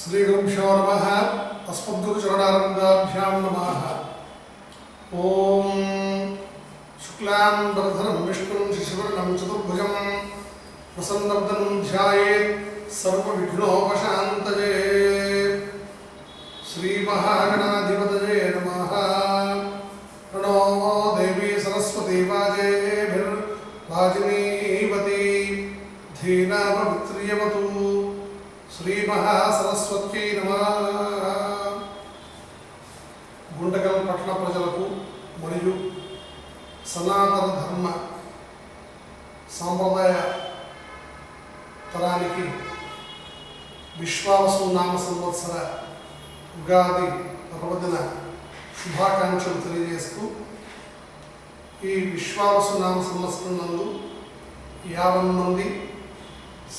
श्रीगुरुभ्यो नमः। अस्मद्गुरुचरणारविन्दाभ्यां नमः। ओम शुक्लांबरधरं विष्णुं शशिवर्णं चतुर्भुजं प्रसन्नवदनं ध्यायेत् सर्वविघ्नोपशान्तये। श्रीमहागणाधिपतये नमः। प्रणो देवी सरस्वती वाजेभिर्वाजिनीवती धीनामवित्र्यवतु। श्री महासरस्वत्यै नमः। गुंडगल पట్టణ ప్రజలకు మరియు సనాతన ధర్మ సాంప్రదాయ తరానికి విశ్వావసు నామ సంవత్సర ఉగాది పర్వదిన శుభాకాంక్షలు తెలియజేస్తూ ఈ విశ్వావసు నామ సంవత్సరం నందు 50 మంది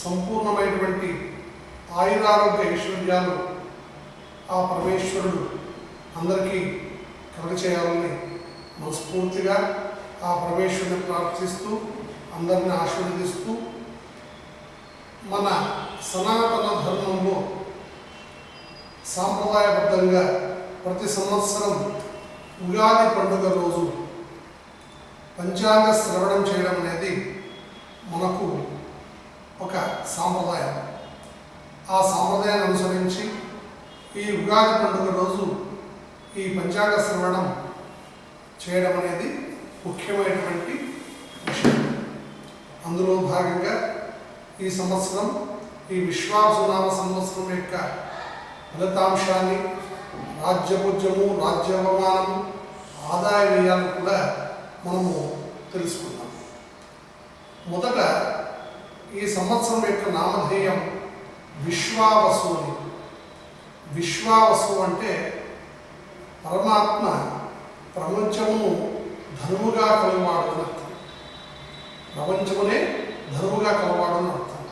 సంపూర్ణమైనటువంటి ఆయురారోగ్య ఐశ్వర్యాలు ఆ పరమేశ్వరుడు అందరికీ కలుగచేయాలని మనస్ఫూర్తిగా ఆ పరమేశ్వరుని ప్రార్థిస్తూ అందరిని ఆశీర్వదిస్తూ మన సనాతన ధర్మంలో సాంప్రదాయబద్ధంగా ప్రతి సంవత్సరం ఉగాది పండుగ రోజు పంచాంగ శ్రవణం చేయడం అనేది మనకు ఒక సాంప్రదాయం. ఆ సాంప్రదాయాన్ని అనుసరించి ఈ ఉగాది పండుగ రోజు ఈ పంచాంగ శ్రవణం చేయడం అనేది ముఖ్యమైనటువంటి విషయం. అందులో భాగంగా ఈ సంవత్సరం ఈ విశ్వావసునామ సంవత్సరం యొక్క ఫలితాంశాన్ని, రాజ్యపూజ్యము, రాజ్యావమానము, ఆదాయ వ్యయాలను కూడా మనము తెలుసుకున్నాం. మొదట ఈ సంవత్సరం యొక్క నామధేయం విశ్వావసు అని. విశ్వావసు అంటే పరమాత్మ ప్రపంచమును ధనువుగా కలవాడు అని అర్థం. ప్రపంచమునే ధనువుగా కలవాడు అని అర్థం.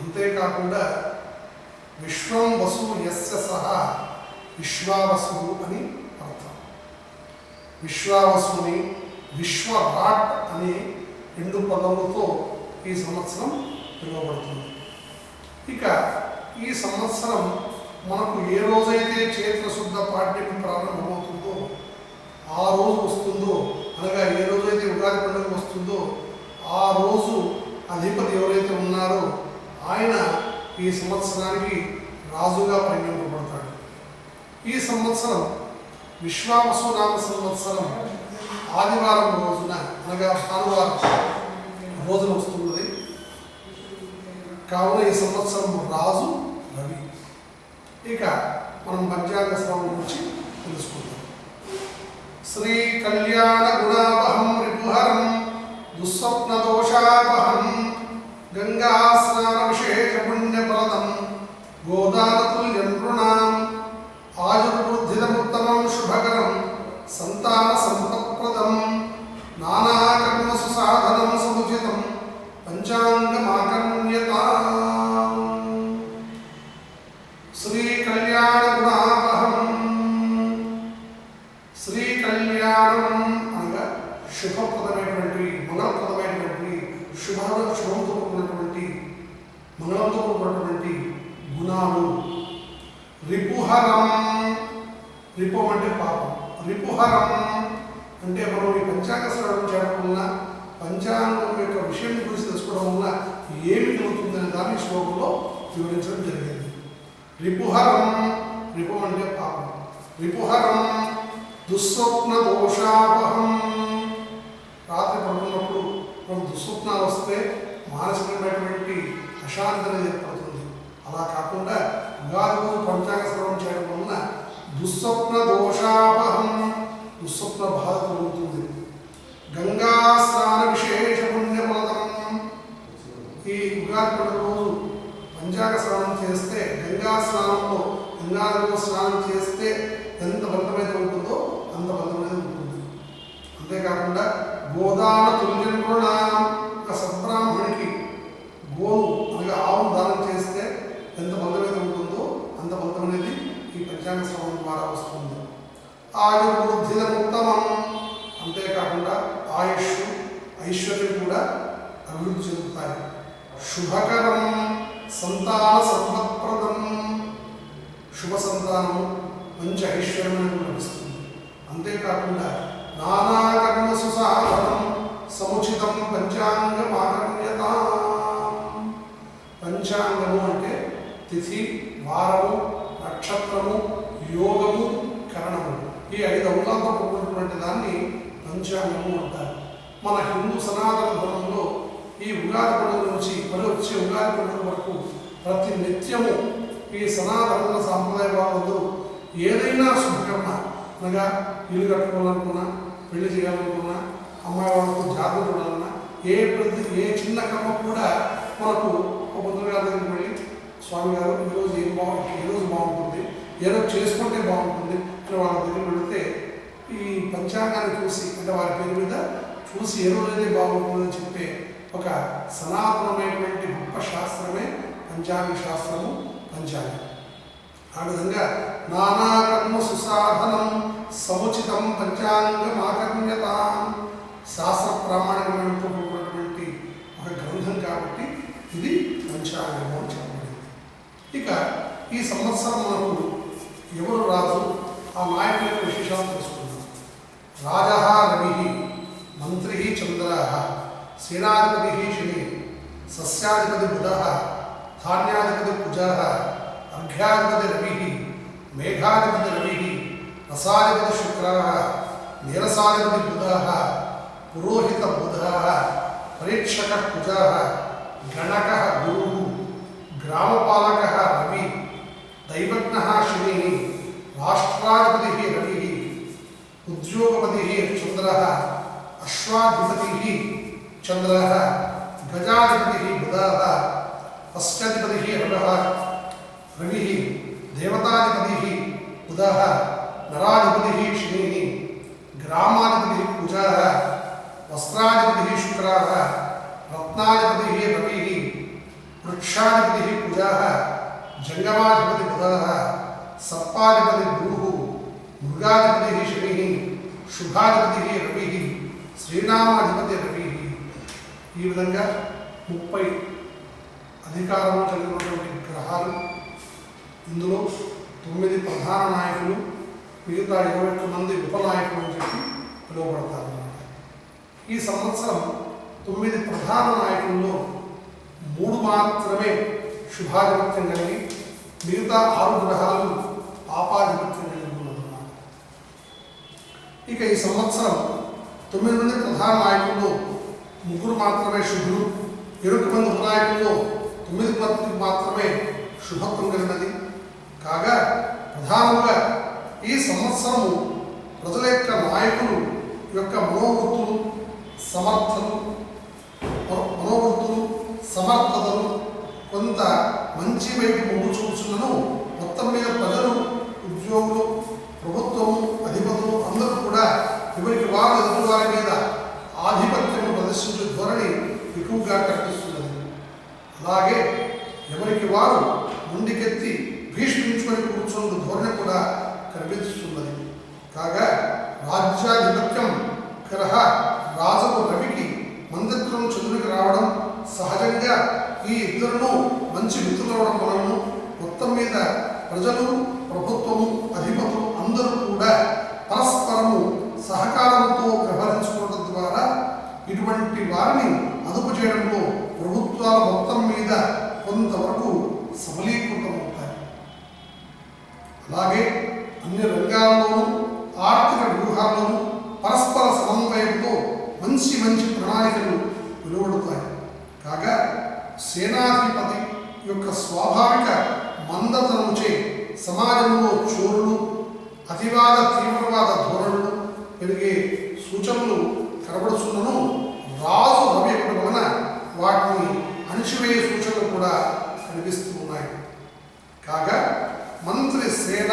అంతేకాకుండా విశ్వం వసు యస్య సహా విశ్వావసు అని అర్థం. విశ్వావసుని విశ్వరాట్ అనే 2 పదములతో ఈ సంవత్సరం పిలువబడుతుంది. ఇక ఈ సంవత్సరం మనకు ఏ రోజైతే చైత్ర శుద్ధ పాడ్యమి ప్రారంభమవుతుందో ఆ రోజు వస్తుందో, అనగా ఏ రోజైతే ఉగాది పండుగ వస్తుందో ఆ రోజు అధిపతి ఎవరైతే ఉన్నారో ఆయన ఈ సంవత్సరానికి రాజుగా పరిగణింపబడతాడు. ఈ సంవత్సరం విశ్వావసు నామ సంవత్సరం ఆదివారం రోజున, అనగా భానువారం రోజున వస్తున్నది. కావున ఈ సంవత్సరం రాజు రవి. ఇక మనం పంచాంగ శ్రవణం గురించి తెలుసుకుందాం. శ్రీ కళ్యాణ గుణావహం రిపుహరం దుస్వప్న దోషాపహం గంగా స్నాన విశేష పుణ్యప్రదం గోదానతుల్యం నృణాం ఆయుర్వృద్ధిదముత్తమం శుభకరం సంతాన సంపత్ప్రదం నానాకర్మ సుసాధనం సముచితం పంచాంగమాకర్ణ్యతాం. శ్రీ కళ్యాణ గుణావహం. శ్రీ కళ్యాణం అనగా శుభప్రదమైనటువంటి, మంగళప్రదమైనటువంటి, శుభంతో కూడినటువంటి, మంగళంతో కూడినటువంటి గుణాలు. రిపుహరం. రిపం అంటే పాపం. రిపుహరం అంటే మనం ఈ పంచాంగ శ్రవణం చేయడం వల్ల, పంచాంగం యొక్క విషయం గురించి తెలుసుకోవడం వల్ల ఏమి కలుగుతుందనే దాన్ని శ్లోకంలో వివరించడం జరిగింది. రిపుహరం. రిపం అంటే పాపం. రిపుహరం దుస్వప్న దోషాపహం. రాత్రి పడుకున్నప్పుడు మనకు దుస్వప్నాలు వస్తే మానసికమైనటువంటి అశాంతి అనేది ఏర్పడుతుంది. అలా కాకుండా ఉగాది రోజు పంచాంగ శ్రవణం చేయడం వలన దుస్వప్న దోషాపహం, దుస్వప్న బాధ కలుగుతుంది. గంగా స్నాన విశేష పుణ్యప్రదం. ఈ ఉగాది పండుగ రోజు పంచాంగ స్నానం చేస్తే, గంగా స్నానంలో గంగానదిలో స్నానం చేస్తే ఎంత బలమైతే ఉంటుందో అంత బలమైతే ఉంటుంది. అంతేకాకుండా గోదాన తుల్యం కూడా ఒక సద్బ్రాహ్మణికి గోవు అనగా ఆవును దానం చేస్తే ఎంత బలమైతే ఉంటుందో అంత బలమైనది ఈ పంచాంగ శ్రవణం ద్వారా వస్తుంది. ఆయుర్వృద్ధిదముత్తమం. అంతేకాకుండా ఆయుష్, ఐశ్వర్యం కూడా అభివృద్ధి చెందుతాయి. శుభకరం సంతాన సంపత్ప్రదం. శుభ సంతానము, మంచి ఐశ్వర్యము లభిస్తుంది. అంతేకాకుండా నానాకర్మ సుసాధనం సముచితం పంచాంగమాకర్ణ్యత. పంచాంగము అంటే తిథి, వారము, నక్షత్రము, యోగము, కరణము, ఈ 5 అంశాలతో కూడినటువంటి దాన్ని పంచాంగము అంటారు. మన హిందూ సనాతన ధర్మంలో ఈ ఉగాది పండుగ నుంచి మరి వచ్చే ఉగాది పండుగ వరకు ప్రతి నిత్యము ఈ సనాతన సాంప్రదాయ వాళ్ళందరూ ఏదైనా శుభకర్మ అనగా ఇల్లు కట్టుకోవాలనుకున్నా, పెళ్లి చేయాలనుకున్నా, అమ్మాయి వాళ్ళకు జాతర చూడాలన్నా, ఏ చిన్న కర్మ కూడా మనకు ఒక మంత్రుల గారి దగ్గరికి వెళ్ళి స్వామి గారు ఈరోజు ఈరోజు బాగుంటుంది, ఏదో చేసుకుంటే బాగుంటుంది అని వాళ్ళ దగ్గర వెళితే ఈ పంచాంగాన్ని చూసి అంటే వారి పేరు మీద చూసి ఏ రోజైతే బాగుంటుందని చెప్పే ఒక సనాతనమైనటువంటి గొప్ప శాస్త్రమే పంచాంగ శాస్త్రము, పంచాంగం. ఆ విధంగా నానాకర్మ సుసాధనం సముచితం పంచాంగమాకర్ణ్యత శాస్త్ర ప్రామాణికమైనటువంటి ఒక గ్రంథం కాబట్టి ఇది పంచాంగము అని చెప్పబడింది. ఇక ఈ సంవత్సరం మనకు ఎవరు రాజు, ఆ నాయకుల యొక్క విశేషాలు తెలుసుకుందాం. రాజా రవి, మంత్రి చంద్ర, సేనాధిపతి శని, సస్యాధిపతి బుధ, ధాన్యాధిపతి కుజ, అర్ఘ్యాధిపతి రవి, మేఘాధిపతి రవి, రసాధిపతి శుక్ర, నీరసాధిపతి బుధ, పురోహిత బుధ, పరీక్షక కుజ, గణక గురు, గ్రామపాలక రవి, దైవజ్ఞ శని, రాష్ట్రాధిపతి రవి, ఉద్యోగపతి చంద్ర, అశ్వాధిపతి చంద్ర, గజాధిపతి బుధ, పశ్చాధిపతి రవి, దేవతాధిపతి బుధ, నరాధిపతి శని, గ్రామాధిపతి కుజ, వస్త్రాధిపతి శుక్ర, రత్నాధిపతి రవి, వృక్షాధిపతి కుజ, జంగమాధిపతి బుధ, సర్పాధిపతి గురు, మృగాధిపతి శని, శుభాధిపతి రవి, శ్రీనామాధిపతి రవి. ఈ విధంగా 30 అధికారము కలిగినటువంటి గ్రహాలు, ఇందులో 9 ప్రధాన నాయకులు, మిగతా 21 మంది ఉపనాయకులు అని చెప్పి పిలువబడతారు. ఈ సంవత్సరం 9 ప్రధాన నాయకుల్లో 3 మాత్రమే శుభాధిపత్యం కలిగి మిగతా 6 గ్రహాలు పాపాధిపత్యం కలిగి ఉన్నదన్నమాట. ఇక ఈ సంవత్సరం 9 మంది ప్రధాన నాయకుల్లో 3 మాత్రమే శుభులు, 20 మంది ఉపనాయకుల్లో 9 మందికి మాత్రమే శుభత్వం కలిగినది కాగా, ప్రధానంగా ఈ సంవత్సరము ప్రజల యొక్క నాయకులు యొక్క మనోవృత్తులు, సమర్థతలు కొంత మంచి వైపు మొగ్గు చూపుతున్నను మొత్తం మీద ప్రజలు, ఉద్యోగులు, ప్రభుత్వము, అధిపతులు అందరూ కూడా ఎవరికి వారు ఎదుటి వారి మీద ఆధిపత్యం ప్రదర్శించే ధోరణి ఎక్కువగా కనిపిస్తున్నది. అలాగే ఎవరికి వారు ముందుకెత్తి భీష్మించుకొని కూర్చున్న ధోరణి కూడా కనిపిస్తున్నది కాగా, రాజ్యాధిపత్యం గ్రహ రాజుకు రవికి మంత్రిత్వం చంద్రుడికి రావడం సహజంగా ఈ ఇద్దరును మంచి మిత్రులవడం వలన మొత్తం మీద ప్రజలు, ప్రభుత్వము, అధిపతులు అందరూ కూడా పరస్పరము సహకారంతో వ్యవహరించుకోవడం ద్వారా ఇటువంటి వారిని అదుపు చేయడంలో ప్రభుత్వాల మొత్తం మీద కొంతవరకు సబలీకృతమవుతాయి. అలాగే అన్ని రంగాల్లోనూ, ఆర్థిక వ్యూహాల్లోనూ పరస్పర సమన్వయంతో మంచి ప్రణాళికలు వెలువడుతాయి కాగా, సేనాధిపతి యొక్క స్వాభావిక మందతనముచే సమాజంలో చోరులు, అతివాద తీవ్రవాద ధోరణులు పెరిగే సూచనలు కనబడుతున్నను రాజు రవి ఒకటి వలన వాటిని అణిచివేయ సూచనలు కూడా కనిపిస్తూ ఉన్నాయి కాగా, మంత్రి సేన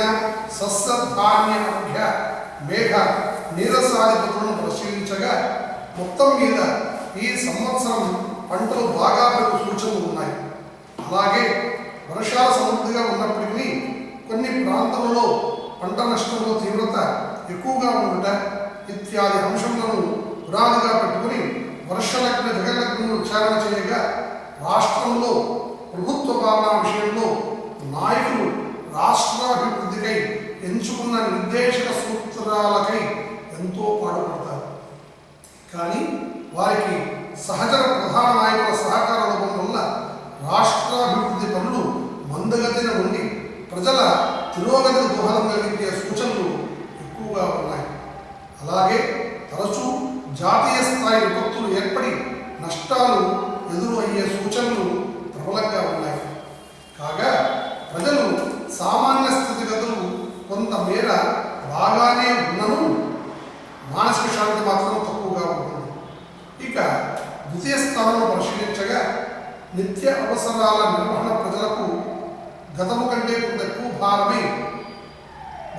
సస్యధాన్య అభ్య మేఘ నీరసాధిపతులను పరిశీలించగా మొత్తం మీద ఈ సంవత్సరం పంటలు బాగా పెరుగు సూచనలు ఉన్నాయి. అలాగే వర్షాలు సమృద్ధిగా ఉన్నప్పటికీ కొన్ని ప్రాంతాలలో పంట నష్టంలో తీవ్రత ఎక్కువగా ఉండుట ఇత్యాది అంశములను పునాదిగా పెట్టుకుని వర్షలగ్న జగలగ్నను విచారణ చేయగా రాష్ట్రంలో ప్రభుత్వ పాలనా విషయంలో నాయకులు రాష్ట్రాభివృద్ధి అభివృద్ధికై ఎంచుకున్న నిర్దేశక సూత్రాలకై ఎంతో పాటుపడతారు. కానీ వారికి సహచర ప్రధాన నాయకుల సహకార లోపం వల్ల రాష్ట్రాభివృద్ధి పనులు మందగతిన ఉండి ప్రజల తిరోగతికి దోహదం కలిగించే సూచనలు ఎక్కువగా ఉన్నాయి. అలాగే తరచూ జాతీయ స్థాయి విపత్తులు ఏర్పడి నష్టాలు ఎదురు అయ్యే సూచనలు ప్రబలంగా ఉన్నాయి. కాగా ప్రజలు సామాన్య స్థితిగతులు కొంతమేర బాగానే ఉన్నను మానసిక శాంతి మాత్రం తక్కువగా ఉంటుంది. ఇక ద్వితీయ స్థానంలో పరిశీలించగా నిత్య అవసరాల నిర్వహణ ప్రజలకు గతము కంటే కొంత ఎక్కువ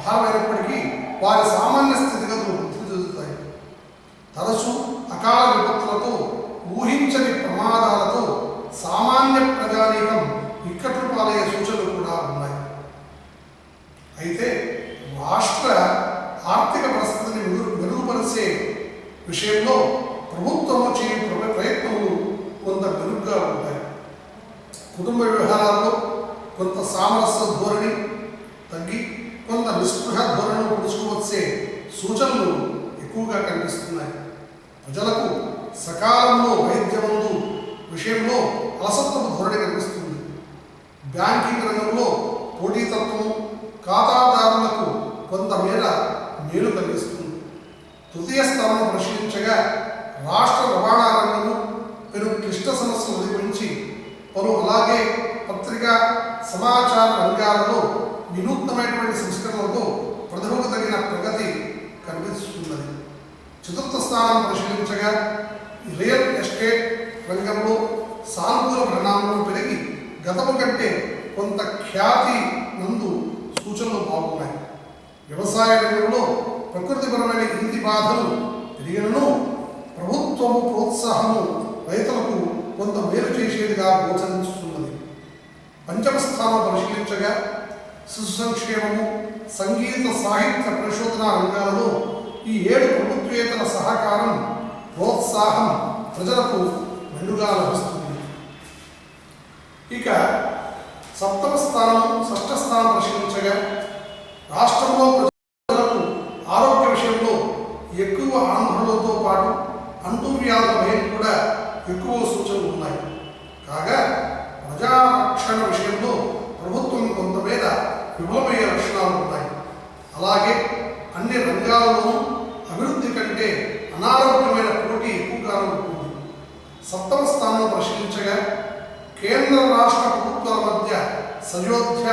భారమైనప్పటికీ వారి సామాన్య స్థితిగతులు వృద్ధి చెందుతాయి. తరచు అకాల విపత్తులతో ఊహించని ప్రమాదాలతో సామాన్య ప్రజానీకం ఇక్కట్లు పాలయ్యే సూచనలు కూడా ఉన్నాయి. అయితే రాష్ట్ర ఆర్థిక పరిస్థితిని మెరుగుపరిచే విషయంలో ప్రభుత్వము చేయు ప్రయత్నములు కొంత మెరుగ్గా ఉంటాయి. కుటుంబ వ్యవహారాల్లో కొంత సామరస్య ధోరణి తగ్గి కొంత నిస్పృహ ధోరణి పుడుచుకువచ్చే సూచనలు ఎక్కువగా కనిపిస్తున్నాయి. ప్రజలకు సకాలంలో వైద్యమందు విషయంలో అలసత్వపు ధోరణి కనిపిస్తుంది. బ్యాంకింగ్ రంగంలో పోటీతత్వము ఖాతాదారులకు కొంతమేర మేలు కలిగిస్తుంది. తృతీయ స్థానం పరిశీలించగా రాష్ట్ర రవాణా రంగము పెను క్లిష్ట సమస్యలు అధిగమించి అలాగే పత్రికా సమాచార రంగాలలో వినూత్నమైనటువంటి సంస్కరణలతో ప్రజలకు తగిన ప్రగతి కనిపిస్తున్నది. చతుర్థ స్థానం పరిశీలించగా రియల్ ఎస్టేట్ రంగంలో సానుకూల పరిణామాలు పెరిగి గతము కంటే కొంత ఖ్యాతి నందు సూచనలు బాగున్నాయి. వ్యవసాయ రంగంలో ప్రకృతిపరమైన ఇంటి బాధలు పెరిగినను ప్రభుత్వము ప్రోత్సాహము రైతులకు కొంత మేలు చేసేదిగా గోచరించుతున్నది. పంచమ స్థానం పరిశీలించగా శిశు సంక్షేమము, సంగీత సాహిత్య పరిశోధన రంగాలలో ఈ 7 ప్రభుత్వేతర సహకారం ప్రోత్సాహం ప్రజలకు మెండుగా లభిస్తుంది. ఇక సప్తమ స్థానం షష్ఠ స్థానం పరిశీలించగా రాష్ట్రంలో ప్రజలకు ఆరోగ్య విషయంలో ఎక్కువ ఆందోళనలతో పాటు అంటువ్యాధుల భయం కూడా ఎక్కువ సూచనలు ఉన్నాయి. కాగా ప్రజారక్షణ విషయంలో ప్రభుత్వం కొంతమేర విఫలమయ్యే లక్షణాలు ఉన్నాయి. అలాగే అన్ని రంగాల్లోనూ అభివృద్ధి కంటే అనారోగ్యమైన పోటీ ఎక్కువగా ఉంటుంది. సప్తమ స్థానం పరిశీలించగా కేంద్ర రాష్ట్ర ప్రభుత్వాల మధ్య సయోధ్య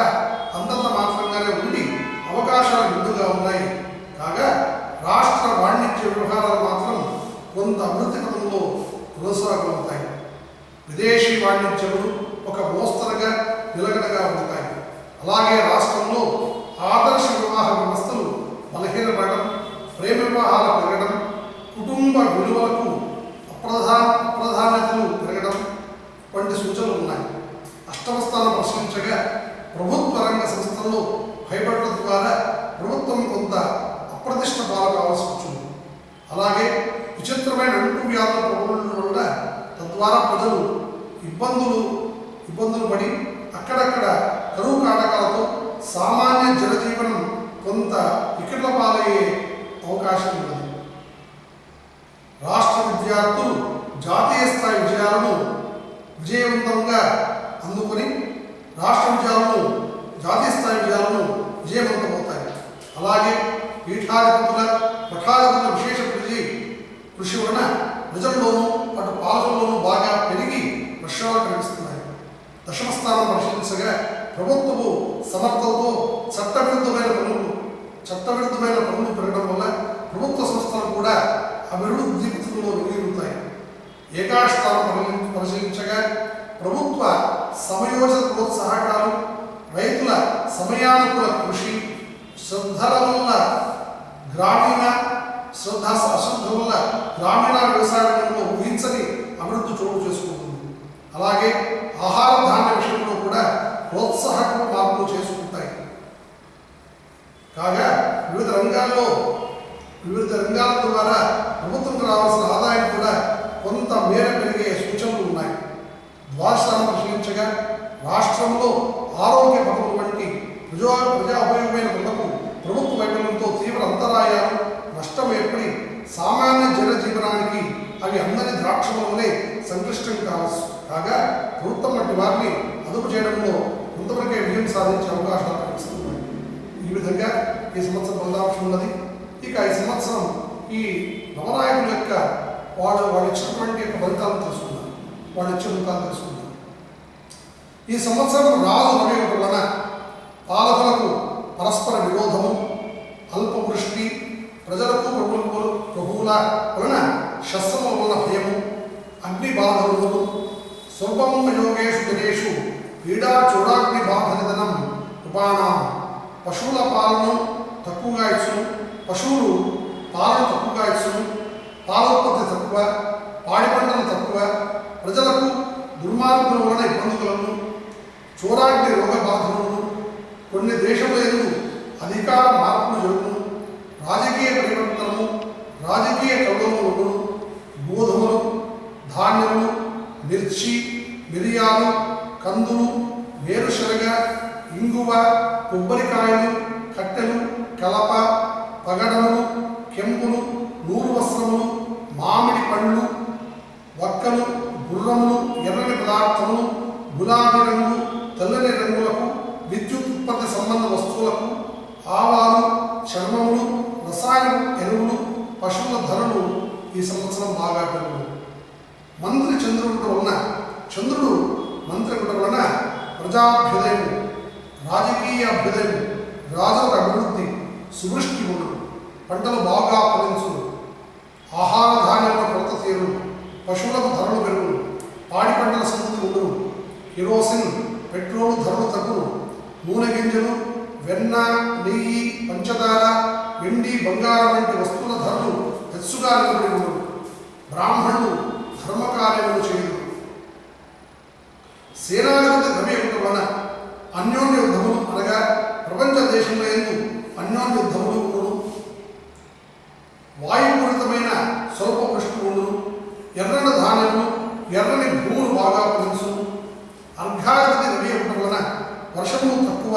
అంతంత మాత్రంగానే ఉండి అవకాశాలు ముందుగా ఉన్నాయి. కాగా రాష్ట్ర వాణిజ్య వ్యవహారాలు మాత్రం కొంత అభివృద్ధి పథంలో కొనసాగుతాయి. విదేశీ వాణిజ్యములు ఒక మోస్తరుగా నిలకడగా ఉంటాయి. అలాగే రాష్ట్రంలో ఆదర్శ వివాహ వ్యవస్థలు బలహీనపడడం, ప్రేమ వివాహాలు పెరగడం, కుటుంబ విలువలకు అప్రధాన్యతలు పెరగడం వంటి సూచనలు ఉన్నాయి. అష్టమ స్థానం పరిశీలించగా ప్రభుత్వ రంగ సంస్థల్లో భయపడటం ద్వారా ప్రభుత్వం కొంత అప్రతిష్ట పాలు కావాల్సి వచ్చింది. అలాగే విచిత్రమైన అంటువ్యాధుల ప్రబలడం వల్ల తద్వారా ప్రజలు ఇబ్బందులు పడి అక్కడక్కడ కరువు కాటకాలతో సామాన్య జనజీవనం కొంత ఇక్కట్ల పాలయ్యే అవకాశం ఉన్నది. రాష్ట్ర విద్యార్థులు జాతీయ స్థాయి విజయవంతంగా అందుకొని జాతీయ స్థాయి విజయాలను విజయవంతమవుతాయి. అలాగే పఠాధిపతుల విశేష కృషి వలన ప్రజల్లోనూ అటు పాలకుల్లోనూ బాగా పెరిగి వర్షాలు కనిపిస్తున్నాయి. దశమ స్థానం పరిశీలించగా ప్రభుత్వము సమర్థతతో చట్టవిరుద్ధమైన పనులు పెరగడం వల్ల ప్రభుత్వ సంస్థలు కూడా అభివృద్ధి పథకంలో వెలుగుతాయి. ఏకాస్థానం పరిశీలించగా ప్రభుత్వ సమయోచిత ప్రోత్సాహకాలు, రైతుల సమయానుకూల కృషి, అశ్రద్ధ వల్ల గ్రామీణ వ్యవసాయ రంగంలో ఊహించని అభివృద్ధి చోటు చేసుకుంటుంది. అలాగే ఆహార ధాన్య విషయంలో కూడా ప్రోత్సాహక మార్పులు చేసుకుంటాయి. కాగా వివిధ రంగాల ద్వారా ప్రభుత్వంకు రావాల్సిన ఆదాయం కూడా కొంత మేర పెరిగే సూచనలు ఉన్నాయి. ద్వాదశాన్ని పరిశీలించగా రాష్ట్రంలో ఆరోగ్య పథకం వంటి ప్రజా ఉపయోగమైన అవి అందరి ద్రాక్షలవలే సంక్లిష్టం కావచ్చు. కాగా ప్రభుత్వం వంటి వారిని అదుపు చేయడంలో కొంతవరకే విజయం సాధించే అవకాశాలు కనిపిస్తున్నాయి. ఈ విధంగా ఈ సంవత్సరం ఫలితాంశం ఉన్నది. ఇక ఈ సంవత్సరం ఈ నవనాయకుల యొక్క వాళ్ళు ఇచ్చినటువంటి యొక్క ఫలితాలను తెలుసుకున్నారు, వాళ్ళు ఇచ్చే ఫలితాలు తెలుసుకున్నారు. ఈ సంవత్సరం రాజు రవి వలన పాలకులకు పరస్పర విరోధము, అల్పవృష్టి, ప్రజలకు ప్రభువుల వలన శస్త్రముల వలన భయము, అగ్ని బాధలు, స్వల్పం యోగేషు జనేషు క్రీడా చూడాగ్ని బాధ నిధనం ఉపానాం. పశువుల పాలను తక్కువగా ఇచ్చును, పశువులు పాలను తక్కువగా ఇచ్చును, పాలోత్పత్తి తక్కువ, పాడి పంటలు తక్కువ, ప్రజలకు దుర్మార్గుల వలన ఇబ్బందులను, చూడాగ్ని రోగ బాధలను, కొన్ని దేశములందు అధికార మార్పులు జరుగును, రాజకీయ పరివర్తనము, రాజకీయ కౌలములు, గోధుమలు, ధాన్యములు, మిర్చి, మిరియాలు, కందులు, వేరుశనగ, ఇంగువ, కొబ్బరికాయలు, కట్టెలు, కలప, పగడములు, కెంపులు, నూలు వస్త్రములు, మామిడి పండ్లు, వక్కలు, గుర్రములు, ఎర్రని పదార్థములు, గులాబీ రంగు, తెల్లని రంగులకు, విద్యుత్ ఉత్పత్తి సంబంధ వస్తువులకు, ఆవాలు, చర్మములు, రసాయన ఎరువులు, పశువుల ధరలు ఈ సంవత్సరం బాగా పెరుగును. మంత్రి చంద్రుడు మంత్రి వలన ప్రజాభ్యుదయం, రాజకీయ అభ్యుదయం, రాజుల అభివృద్ధి, సువృష్టి ఉండు, పంటలు బాగా ఫలించును, ఆహార ధాన్యముల కొరత తీరు, పశువులకు ధరలు పెరుగును, పాడి పంటల సమృద్ధి ఉండును, కిరోసిన్ పెట్రోలు ధరలు తగ్గును, నూనె గింజలు, వెన్న, నెయ్యి, పంచదార, వెండి, బంగారం వంటి వస్తువుల ధరలు హెచ్చుగా నిలబడి ఉండును, బ్రాహ్మణులు ధర్మకార్యములు చేయరు. సేనాధిపతి రవి వలన అన్యోన్య యుద్ధములు, అనగా ప్రపంచ దేశంలో ఎందు అన్యోన్య యుద్ధములు ఉండును, వాయుపూరితమైన స్వల్ప వృష్టి ఉండును, ఎర్రని ధాన్యములు, ఎర్రని భూములు బాగా ఫలించును, అర్ఘాధిపతి రవి వలన వర్షము తక్కువ,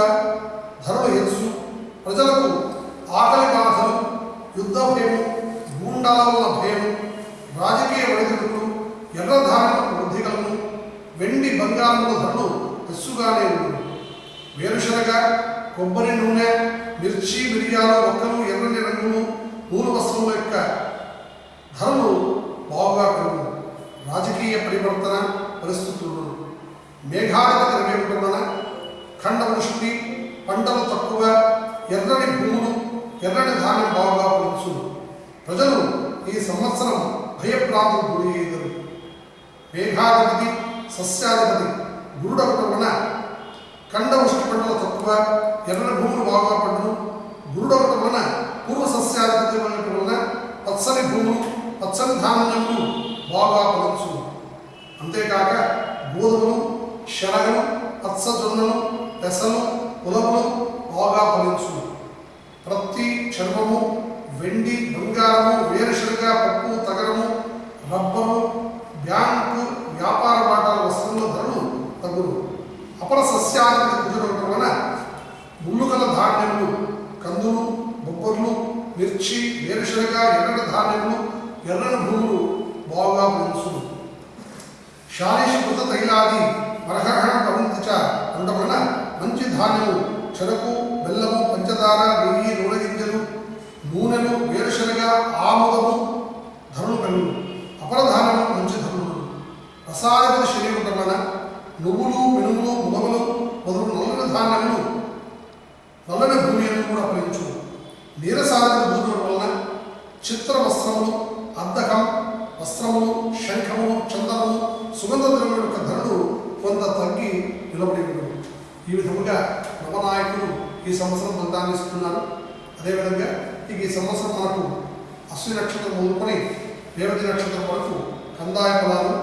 ధరలు హెచ్చు, ప్రజలకు ఆకలి బాధలు, యుద్ధ భయము, గూండాల వల్ల భయము, రాజకీయ ఒడిదుడుకులు, ఎర్ర ధాన్యములకు వృద్ధి కలుగును, వెండి బంగారముల ధరలు హెచ్చుగానే ఉండును, వేరుశనగ, కొబ్బరి నూనె, మిర్చి, మిరియాలు, ఒక్కలు, ఎర్రని రంగులు, నూలు వస్త్రముల యొక్క ధరలు బాగా పెరుగును, రాజకీయ పరివర్తన పరిస్థితులు, మేఘాధిపతి రవి వలన ఖండవృష్టి, పంటలు తక్కువ, ఎర్రని భూములు, ఎర్రని ధాన్యం బాగా ఫలించును, ప్రజలు ఈ సంవత్సరం భయప్రాంతం గురి అయ్యారు. మేఘాధిపతి సస్యాధిపతి గురుడు వలన ఖండవృష్టి, పంటలు తక్కువ, ఎర్రని భూములు బాగా పండును, గురుడు వలన పూర్వ సస్యాధిపతి వలన పచ్చని భూములు, పచ్చని ధాన్యములు బాగా ఫలించును. అంతేకాక గోధుమలు, శనగలు, పచ్చజొన్నలు, పెసలు, ఉలవలు బాగా ఫలించును, ప్రత్తి, చర్మము, వెండి, బంగారము, వేరుశనగ, పప్పు, తగరము, రబ్బరు, బ్యాంకు, వ్యాపార బాటాల వస్త్రముల ధరలు తగ్గును, అపర సస్యాధిపతి కుజుడు వలన ముళ్ళు గల ధాన్యములు, కందులు, బొబ్బర్లు, మిర్చి, వేరుశనగ, ఎర్రని ధాన్యములు, ఎర్రని భూములు బాగా ఫలించును, శాలీషకృత తైలాది మరహరణ పవంతిచ ఉండవలన మంచి ధాన్యము, చెరకు, బెల్లము, పంచదార, నెయ్యి, నూనె గింజలు, నూనెలు, వేరుశనగ, ఆముదము ధరలు పెరుగును, అపరధాన్యము మంచి ధరలు, రసాధిపతి శని వలన నువ్వులు, మినుములు, మునగలు మొదలు నల్లని ధాన్యములు, నల్లని భూమిని కూడా ఫలించు, నీరసాధిపతి బుధుడు వలన చిత్ర వస్త్రములు, అద్దకం వస్త్రములు, శంఖములు, చందనము, సుగంధ ద్రవ్యుల యొక్క ధరలు కొంత తగ్గి నిలబడి ఉండవు. ఈ విధముగా నవనాయకులు ఈ సంవత్సరం ఫలితాన్ని ఇస్తున్నారు. అదేవిధంగా ఈ సంవత్సరం మనకు అశ్విని నక్షత్రం మొదలుకొని రేవతి నక్షత్రం వరకు కందాయ ఫలాలు,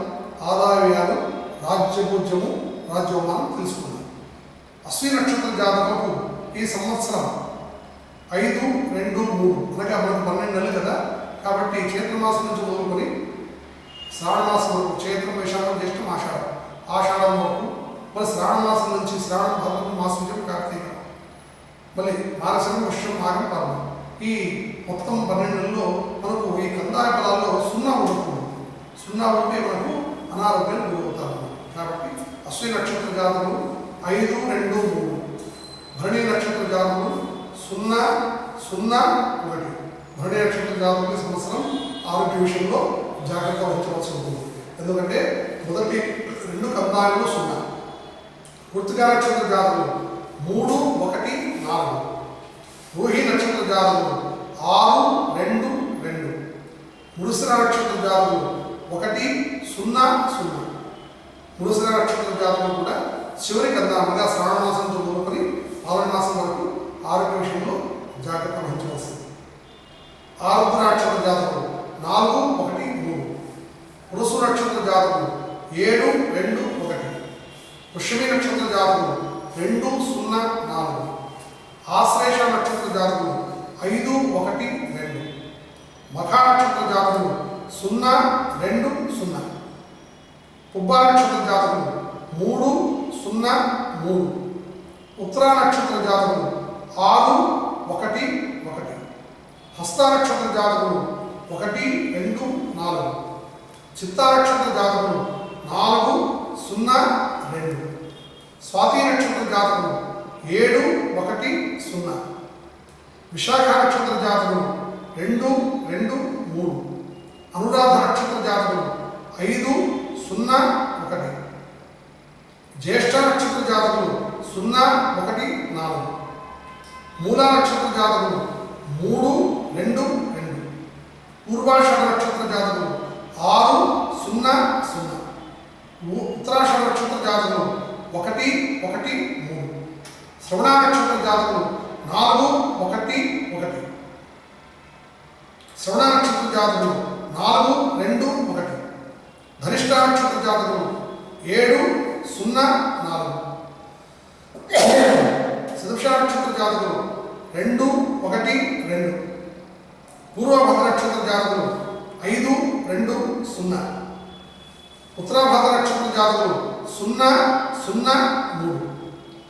ఆదాయ వ్యయాలు, రాజ్యభూజ్యము, రాజ్యోమానం తెలుసుకున్నాం. అశ్విని నక్షత్ర జాతకులకు ఈ సంవత్సరం 5, 2, 3 అనగా మనకు 12 నెలలు కదా, కాబట్టి చైత్రమాసం నుంచి మొదలుకొని శ్రావణ మాసం వరకు, చైత్రం, వైశాఖం, జ్యేష్టం, ఆషాఢం వరకు, మరి శ్రావణ మాసం నుంచి శ్రావణ భాద్రపద మాసం నుంచి కార్తీకం, మళ్ళీ మారసం, పుష్యం, మాఘం, పర్వం, ఈ మొత్తం 12 నెలల్లో మనకు ఈ కందాయ ఫలాల్లో 0 ఉండకూడదు. సున్నా ఉంటే మనకు అనారోగ్యం గురవుతారు. కాబట్టి అశ్విని నక్షత్ర జాతకులు 5, 2, 3, భరణి నక్షత్ర జాతకులు 0, 0, 1. భరణి నక్షత్ర జాతకులు ఈ సంవత్సరం ఆరోగ్య విషయంలో జాగ్రత్త వహించవలసి ఉంటుంది. ఎందుకంటే మొదటి 2 కందాలు 0. కృత్తికా నక్షత్ర జాతకులు 3, 1, 4. రోహి నక్షత్ర జాతకులు 6, 2, 2. మృగశిర నక్షత్ర జాతకులు 1, 0, 0. మృగశిర నక్షత్ర జాతకులు కూడా చివరి కందాలుగా శ్రావణ మాసంతో మొదలుకొని పాలన మాసం వరకు ఆరోగ్య విషయంలో జాగ్రత్త వహించవలసింది. ఆరుద్ర నక్షత్ర జాతకులు 4, 1, 3. పురుషు నక్షత్ర జాతకులు 7, 2, 1. పుష్యమి నక్షత్ర జాతకులు 2, 0, 4. ఆశ్లేష నక్షత్ర జాతకులు 5, 1, 2. మఖ నక్షత్ర జాతకులు 0, 2, 0. పుబ్బ నక్షత్ర జాతకులు 3, 0, 3. ఉత్తర నక్షత్ర జాతకులు 6, 1, 1. హస్త నక్షత్ర జాతకులు 1, 2, 4. చిత్తా నక్షత్ర జాతకులు 4, 0, 2. స్వాతి నక్షత్ర జాతకులు 7, 1, 0. విశాఖ నక్షత్ర జాతకులు 2, 2, 3. అనురాధ నక్షత్ర జాతకులు 5, 0, 1. జ్యేష్ఠ నక్షత్ర జాతకులు 0, 1, 4. మూలా నక్షత్ర జాతకులు 3, 2, 2. పూర్వాషాఢ నక్షత్ర జాతకులు 6, 0, 0. ఉత్తరాషాఢ నక్షత్ర జాతకులు 1, 1, 3. శ్రవణ నక్షత్ర జాతకులు 4, 1, 1. శ్రవణ నక్షత్ర జాతకులు 4, 2, 1. ధనిష్ట నక్షత్ర జాతకులు 7, 0, 4. శతభిష నక్షత్ర జాతకులు 2, 1, 2. పూర్వభద్ర నక్షత్ర జాతకులు 5, 2, 0. ఉత్తరాభద్ర నక్షత్ర జాతకులు 0, 0, 3.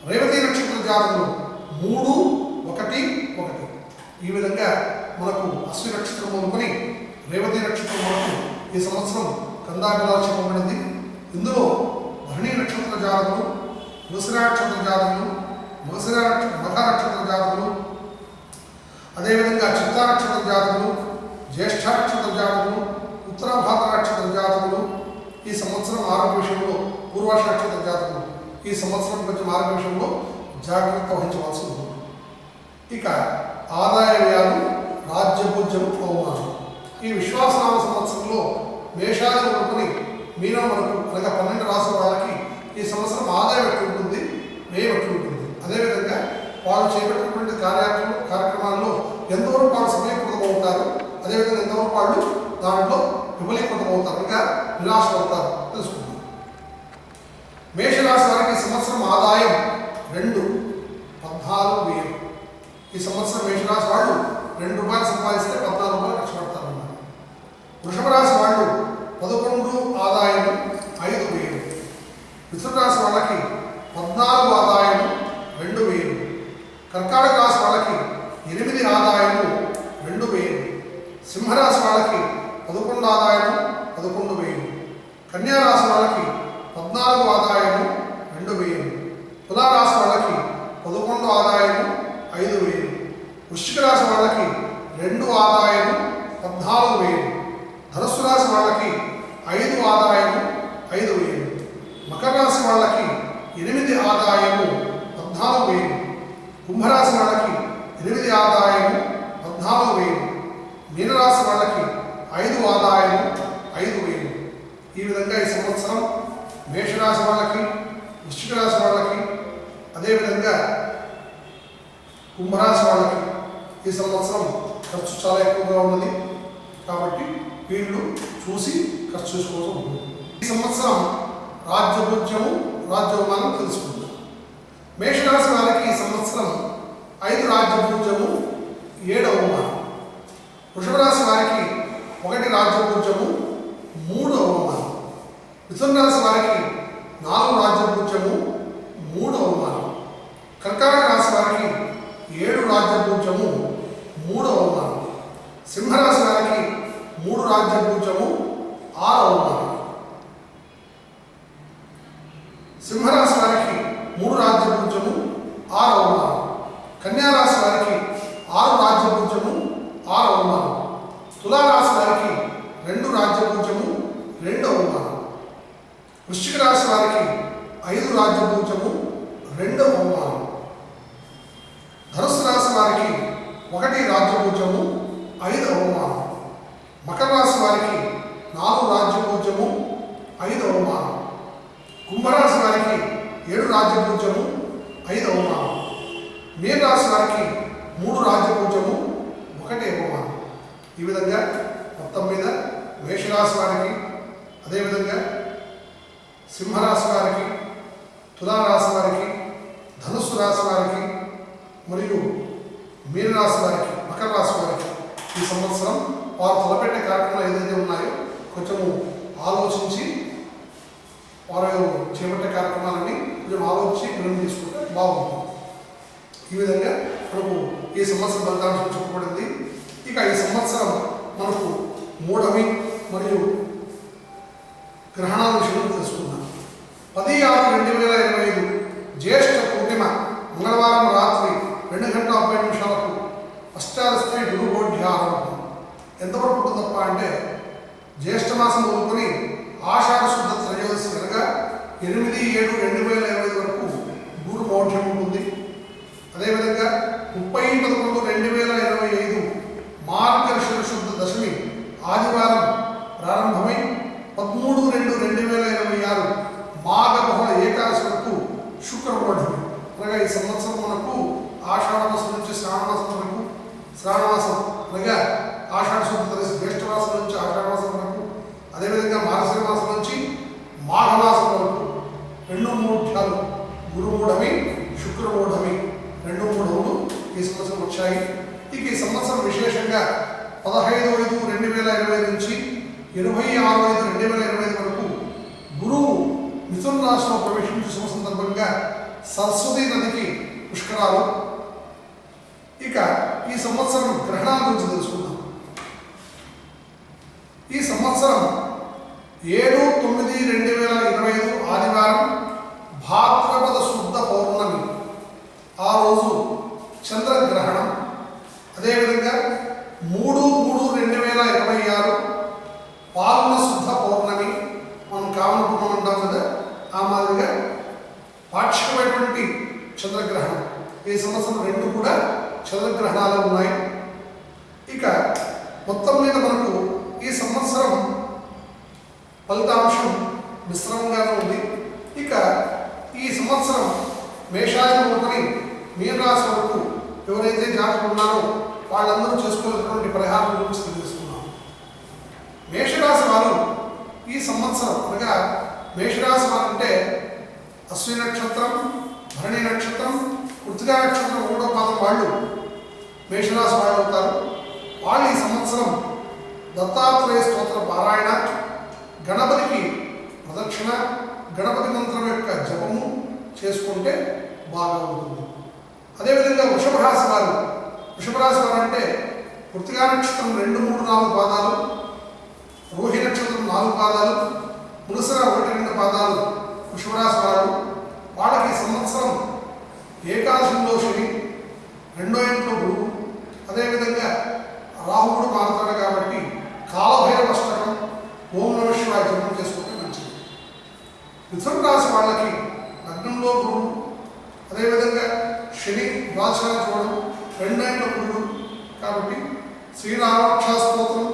రేవతి నక్షత్ర జాతకులు 3, 1, 1. ఈ విధంగా మనకు అశ్విని నక్షత్రం మొదలుకొని రేవతి నక్షత్రం వరకు ఈ సంవత్సరం కందాభిలాలు చెప్పబడింది. ఇందులో భరణి నక్షత్ర జాతకులు, మృగశిర నక్షత్ర జాతకులు, మఖ నక్షత్ర జాతకులు, అదేవిధంగా చిత్తా నక్షత్ర జాతకులు, జ్యేష్ఠ నక్షత్ర జాతకులు, ఉత్తరాభాద్ర నక్షత్ర జాతకులు ఈ సంవత్సరం ఆరోగ్య విషయంలో, పూర్వాష నక్షత్ర జాతకులు ఈ సంవత్సరం కొంచెం ఆరోగ్య విషయంలో జాగ్రత్త వహించవలసి ఉంటుంది. ఇక ఆదాయ వ్యయాలు, రాజ్యభోజ్యం, అవమానం. ఈ విశ్వాసనామ సంవత్సరంలో మేషాది మొదలుకొని మీనం వరకు అనగా 12 రాసుల వాళ్ళకి ఈ సంవత్సరం ఆదాయం ఎట్టు ఉంటుంది, వ్యయం ఎట్టు ఉంటుంది. అదేవిధంగా వాళ్ళు చేపట్టినటువంటి కార్యక్రమాల్లో ఎంతవరకు వాళ్ళు సమీకృతం అవుతారు, అదేవిధంగా ఎంతవరకు వాళ్ళు దాంట్లో విఫలీకృతం అవుతారు, ఇంకా నిరాశ అవుతారు తెలుసుకుంటారు. మేషరాశి వారికి ఈ సంవత్సరం ఆదాయం 2, 14,000. ఈ సంవత్సరం మేషరాశి వాళ్ళు ₹2 సంపాదిస్తే 14 రూపాయలు ఖర్చు పెడతారన్నారు. వృషభ రాశి వాళ్ళు 11 ఆదాయం 5,000. మిథున రాశి వాళ్ళకి 14 ఆదాయం 2,000. కర్కాటక రాశి వాళ్ళకి 8 ఆదాయం 2,000. సింహరాశి వాళ్ళకి 11 ఆదాయం 11,000. కన్యా రాశి వాళ్ళకి 14 ఆదాయం 2,000. తులారాశి వాళ్ళకి 11 ఆదాయం 5,000. వృశ్చిక రాశి వాళ్ళకి 2 ఆదాయం 14,000. ధనుస్సు రాశి వాళ్ళకి 5 ఆదాయం 5,000. మకర రాశి వాళ్ళకి 8 ఆదాయం 14,000. కుంభరాశి వాళ్ళకి 8 ఆదాయం 14,000. మీనరాశి వాళ్ళకి 5 ఆదాయం 5,000. ఈ విధంగా ఈ సంవత్సరం మేషరాశి వాళ్ళకి, వృశ్చిక రాశి వాళ్ళకి, అదేవిధంగా కుంభరాశి వాళ్ళకి ఈ సంవత్సరం ఖర్చు చాలా ఎక్కువగా ఉన్నది. కాబట్టి వీళ్ళు చూసి ఖర్చు చేసుకోవాల్సి ఉంటుంది. ఈ సంవత్సరం రాజ్యభోజ్యము, రాజ్యోమానం తెలుసుకుంటాం. మేషరాశి వారికి ఈ సంవత్సరం 5 రాజ్యభోజ్యము, 7 అవమానం. వృషభ రాశి వారికి 1 రాజ్యభోజ్యము, 3 అవమానం. మిథున రాశి వారికి 4 రాజ్యభోజ్యము, 3 అవమానం. కర్కాటక రాశి వారికి 7 రాజ్యభోజ్యము, 3 అవమానం. సింహరాశి వారికి 3 రాజ్యభోజ్యము, 6వ అవమానం. సింహరాశి వారికి 3 రాజ్యపూజ్యము 6వ అవమానం. కన్యారాశి వారికి 6 రాజ్యపూజ్యము 6వ అవమానం. తులారాశి వారికి 2 రాజ్యపూజ్యము 2వ అవమానం. వృశ్చిక రాశి వారికి 5 రాజ్యపూజ్యము 2వ అవమానం. ధనుస్సు రాశి వారికి 1 రాజ్యపూజ్యము 5వ అవమానం. మకర రాశి వారికి 4 రాజ్యపూజ్యము 5వ అవమానం. కుంభరాశి వారికి 7 రాజ్యపూజ్యము 5వ అవమానం. మీన రాశి వారికి 3 రాజ్యపూజ్యము 1వ అవమానం. ఈ విధంగా మొత్తం మీద మేషరాశి వారికి, అదేవిధంగా సింహరాశి వారికి, తులారాశి వారికి, ధనుస్సు రాశి వారికి మరియు మీనరాశి వారికి, మకర రాశి వారికి ఈ సంవత్సరం వారు తలపెట్టే కార్యక్రమాలు ఏదైతే ఉన్నాయో కొంచెము ఆలోచించి వారు చేపట్టే కార్యక్రమాలని కొంచెం ఆలోచించి నిర్ణయం తీసుకుంటే బాగుంటుంది. ఈ విధంగా మనకు ఈ సంవత్సరం ఫలితాంశం చెప్పబడింది. ఇక ఈ సంవత్సరం మనకు మూఢమి మరియు గ్రహణాల విషయంలో తెలుసుకుందాం. 10/6/2025 జ్యేష్ఠ పూర్ణిమ మంగళవారం రాత్రి 2:30 అష్టాదశి గురుబోధ్యారం. ఎంతవరకు ఉంటుందప్ప అంటే జ్యేష్ఠమాసం మొదలుకొని ఆషాఢ శుద్ధ త్రయోదశి అనగా 8/7/2025 వరకు గురు మౌఢ్యం ఉంటుంది. అదేవిధంగా 30/11/2025 మార్గశిర శుద్ధ దశమి ఆదివారం ప్రారంభమై 13/2/2026 మాఘ బహుళ ఏకాదశి వరకు శుక్రమౌఢమి. అనగా ఈ సంవత్సరం మనకు ఆషాఢ మాసం నుంచి శ్రావణమాసం వరకు, శ్రావణమాసం అనగా ఆషాఢ శుద్ధ దశ జ్యేష్ఠమాసం నుంచి ఆషాఢ మాసం వరకు, అదేవిధంగా మార్గశిర మాసం నుంచి మాఘమాసం వరకు 2 మూఢ్యాలు గురుమూఢమి, శుక్రమూఢమి 2 మూఢములు ఈ సంవత్సరం వచ్చాయి. ఇక ఈ సంవత్సరం విశేషంగా 15/5/2025 నుంచి 26/5/2025 వరకు గురువు మిథున రాశిలో ప్రవేశించే శుభ సందర్భంగా సరస్వతీ నదికి పుష్కరాలు. ఇక ఈ సంవత్సరం గ్రహణాల గురించి తెలుసుకుందాం. ఈ సంవత్సరం 7/9/2025 ఆదివారం భాద్రపద శుద్ధ పౌర్ణమి, ఆ రోజు చంద్రగ్రహణం. అదేవిధంగా 3/3/2026 పాల్గొన శుద్ధ పౌర్ణమి, మనం కామన పూర్ణం అంటాం కదా, ఆ మాదిరిగా పాక్షికమైనటువంటి చంద్రగ్రహణం. ఈ సంవత్సరం 2 కూడా చంద్రగ్రహణాలు ఉన్నాయి. ఇక మొత్తం మీద మనకు ఈ సంవత్సరం ఫలితాంశం మిశ్రమంగానే ఉంది. ఇక ఈ సంవత్సరం మేషాది మొదలుకొని మీనరాశి వరకు ఎవరైతే జాతకులు ఉన్నారో వాళ్ళందరూ చేసుకోవాల్సినటువంటి పరిహారం గురించి తెలుసుకున్నాం. మేషరాశి వారు ఈ సంవత్సరం అనగా మేషరాశి వారు అంటే అశ్విని నక్షత్రం, భరణి నక్షత్రం, కృతికా నక్షత్రం 3వ పాదం వాళ్ళు మేషరాశి వాళ్ళు అవుతారు. వాళ్ళు ఈ సంవత్సరం దత్తాత్రేయ స్తోత్ర పారాయణ, గణపతికి ప్రదక్షిణ, గణపతి మంత్రం యొక్క జపము చేసుకుంటే బాగా ఉంటుంది. అదేవిధంగా వృషభ రాశి వారు అంటే కృతికా నక్షత్రం 2, 3, 4 పాదాలు, రోహి నక్షత్రం 4 పాదాలు, పునసర 1, 2 పాదాలు వృషభ రాశి వారు. వాళ్ళకి సంవత్సరం ఏకాదశంలో శని, 2వ ఇంట్లో గురువు, అదేవిధంగా రాహువుడు మారుతాడు కాబట్టి కాలభైరవ అష్టకం, ఓం నమః శివాయ జపం చేసుకుంటే మంచిది. మిథున రాశి వాళ్ళకి లగ్నంలో గురువు, అదేవిధంగా శని ద్వాదశాల చూడడం, 2వ ఇంట్లో గురువు కాబట్టి శ్రీరామరక్షా స్తోత్రం,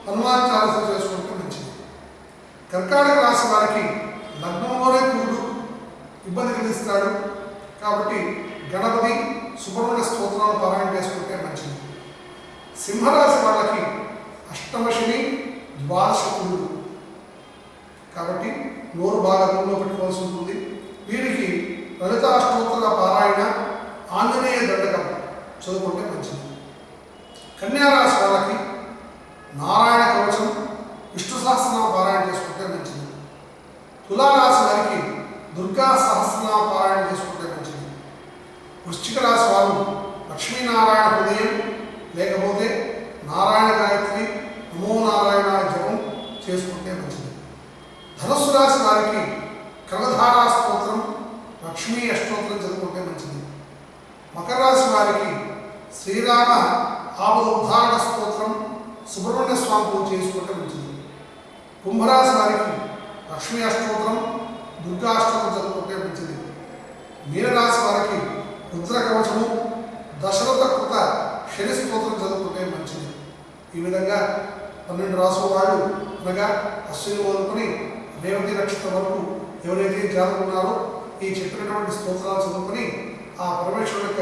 హనుమాన్ చాలీస చేసుకుంటే మంచిది. కర్కాటక రాశి వారికి లగ్నంలోనే గురుడు ఇబ్బంది కలిగిస్తాడు కాబట్టి గణపతి సుబ్రహ్మణ్య స్తోత్రాలను పారాయణ చేసుకుంటే మంచిది. సింహరాశి వాళ్ళకి అష్టమ శని, ద్వాదశ గురుడు కాబట్టి నోరు బాగా దూరంలో పెట్టుకోవాల్సి ఉంటుంది. వీరికి లలితా స్తోత్రాల పారాయణ, ఆంజనేయ దండకం చదువుకుంటే మంచిది. కన్యారాశి వాళ్ళకి నారాయణ కవచం, విష్ణు సహస్రనామ పారాయణ చేసుకుంటే మంచిది. తులారాశి వారికి దుర్గా సహస్రనామ పారాయణ చేసుకుంటే మంచిది. వృశ్చిక రాశి వారు లక్ష్మీనారాయణ హృదయం లేకపోతే నారాయణ గాయత్రి, నమో నారాయణ జపం చేసుకుంటే మంచిది. వారికి శ్రీరామ ఆపదుద్ధారక స్తోత్రం, సుబ్రహ్మణ్య స్వామి పూజ చేసుకోవటం మంచిది. కుంభరాశి వారికి లక్ష్మీ అష్టోత్తరం, దుర్గా అష్టోత్తరం చదువుకుంటే మంచిది. మీనరాశి వారికి రుద్ర కవచము, దశరథ కృత శని స్తోత్రం చదువుకుంటే మంచిది. ఈ విధంగా 12 రాసుల వాళ్ళు అనగా అశ్విని మొదలుకొని రేవతి నక్షత్రం వరకు ఎవరైతే జాతకులు ఉన్నారో ఈ చెప్పినటువంటి స్తోత్రాలు చదువుకొని ఆ పరమేశ్వరుడు యొక్క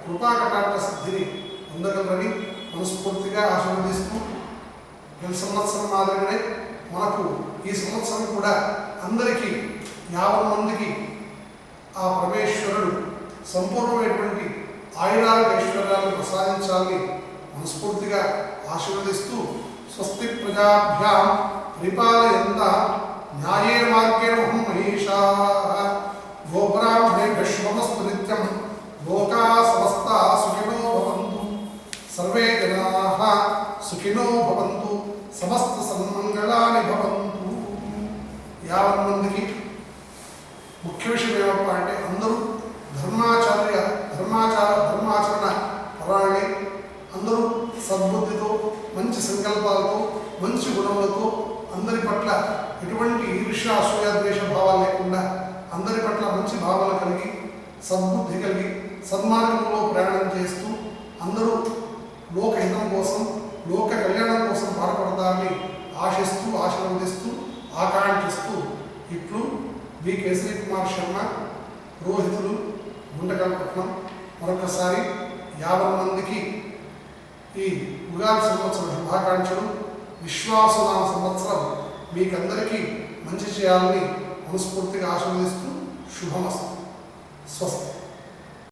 కృపాకటాక్ష సిద్ధిని పొందగలరని మనస్ఫూర్తిగా ఆశీర్వదిస్తూ, గత సంవత్సరం మాదిరిగానే మనకు ఈ సంవత్సరం కూడా అందరికీ 50 మందికి ఆ పరమేశ్వరుడు సంపూర్ణమైనటువంటి ఆయురాల ఐశ్వర్యాలను ప్రసాదించాలని మనస్ఫూర్తిగా ఆశీర్వదిస్తూ, స్వస్తి ప్రజాభ్యాం పరిపాలయంతాం న్యాయేన మార్గేణ మహేషాః గోబ్రాహ్మణేభ్యః శుభమస్తు నిత్యం లోకాః సమస్తాః సుఖినో భవంతు సర్వే జనాః సుఖినో భవంతు సమస్త సన్మంగళాని భవంతు. 50 మందికి ముఖ్య విషయం ఏమప్ప అంటే అందరూ ధర్మాచరణ పరాయణి, అందరూ సద్బుద్ధితో, మంచి సంకల్పాలతో, మంచి గుణములతో, అందరి పట్ల ఎటువంటి ఈర్ష్య అసూయ ద్వేష భావాలు లేకుండా అందరి పట్ల మంచి భావాలు కలిగి, సద్బుద్ధి కలిగి, సన్మార్గంలో ప్రయాణం చేస్తూ అందరూ లోకహితం కోసం, లోక కళ్యాణం కోసం పాటుపడతారని ఆశిస్తూ, ఆశీర్వదిస్తూ, ఆకాంక్షిస్తూ ఇట్లు బి కేసరి కుమార్ శర్మ, పురోహితులు, గుంటకల్పట్నం. మరొకసారి 50 మందికి ఈ ఉగాది సంవత్సరం శుభాకాంక్షలు. విశ్వాసనామ సంవత్సరం మీకందరికీ మంచి చేయాలని మనస్ఫూర్తిగా ఆశీర్వదిస్తూ శుభమస్తు. స్వస్తి.